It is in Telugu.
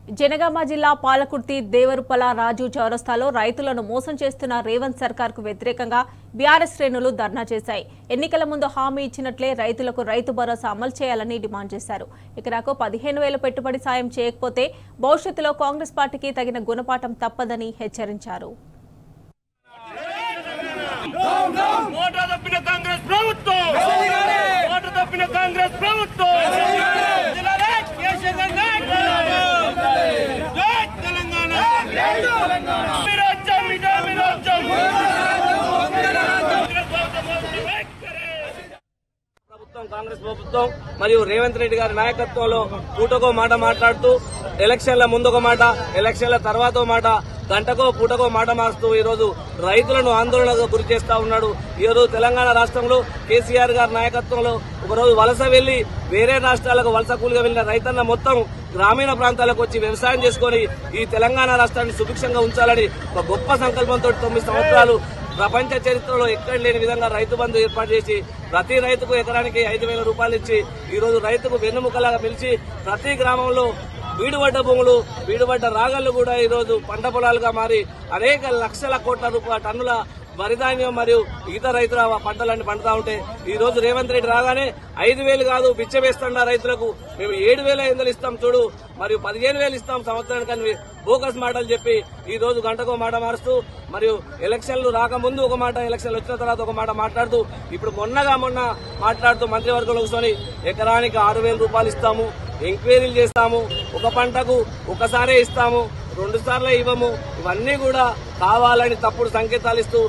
జనగామ జిల్లా పాలకుర్తి దేవరుపల రాజు చౌరస్తాలో రైతులను మోసం చేస్తున్న రేవంత్ సర్కార్కు వ్యతిరేకంగా బీఆర్ఎస్ శ్రేణులు ధర్నా చేశాయి. ఎన్నికల ముందు హామీ ఇచ్చినట్లే రైతులకు రైతు భరోసా అమలు చేయాలని డిమాండ్ చేశారు. ఎకరాకు 15,000 పెట్టుబడి సాయం చేయకపోతే భవిష్యత్తులో కాంగ్రెస్ పార్టీకి తగిన గుణపాఠం తప్పదని హెచ్చరించారు. కాంగ్రెస్ ప్రభుత్వం మరియు రేవంత్ రెడ్డి గారి నాయకత్వంలో పూటకో మాట మాట్లాడుతూ ఎలక్షన్ల ముందొక మాట, ఎలక్షన్ల తర్వాత మాట, గంటకో పూటకో మాట మారుస్తూ ఈ రోజు రైతులను ఆందోళనకు గురి చేస్తా ఉన్నాడు. ఈ రోజు తెలంగాణ రాష్ట్రంలో కేసీఆర్ గారి నాయకత్వంలో ఒకరోజు వలస వెళ్లి వేరే రాష్ట్రాలకు వలస కూలిగా వెళ్లిన రైతన్న మొత్తం గ్రామీణ ప్రాంతాలకు వచ్చి వ్యవసాయం చేసుకుని ఈ తెలంగాణ రాష్ట్రాన్ని సుభిక్షంగా ఉంచాలని ఒక గొప్ప సంకల్పంతో 9 సంవత్సరాలు ప్రపంచ చరిత్రలో ఎక్కడ లేని విధంగా రైతు బంధు ఏర్పాటు చేసి ప్రతి రైతుకు ఎకరానికి 5,000 రూపాయలు ఇచ్చి ఈ రోజు రైతుకు వెన్నుముకలాగా పిలిచి ప్రతి గ్రామంలో బీడుబడ్డ భూములు, బీడుబడ్డ రాగళ్లు కూడా ఈ రోజు పంట పొలాలుగా మారి అనేక లక్షల కోట్ల టన్నుల వరిధాన్యం మరియు ఇతర రైతుల పంటలన్నీ పండుతా ఉంటే ఈ రోజు రేవంత్ రెడ్డి రాగానే 5,000 కాదు బిచ్చవేస్తున్న రైతులకు మేము 7,500 ఇస్తాం చూడు, మరియు 15,000 ఇస్తాం సంవత్సరానికి బోకస్ మాటలు చెప్పి ఈ రోజు గంటకో మాట మారుస్తూ మరియు ఎలక్షన్లు రాకముందు ఒక మాట, ఎలక్షన్లు వచ్చిన తర్వాత ఒక మాట మాట్లాడుతూ ఇప్పుడు మొన్న మాట్లాడుతూ మంత్రివర్గంలో కూర్చొని ఎకరానికి 6,000 రూపాయలు ఇస్తాము, ఎంక్వైరీలు చేస్తాము, ఒక పంటకు ఒకసారే ఇస్తాము, 2 సార్లు ఇవ్వము, ఇవన్నీ కూడా కావాలని తప్పుడు సంకేతాలు ఇస్తూ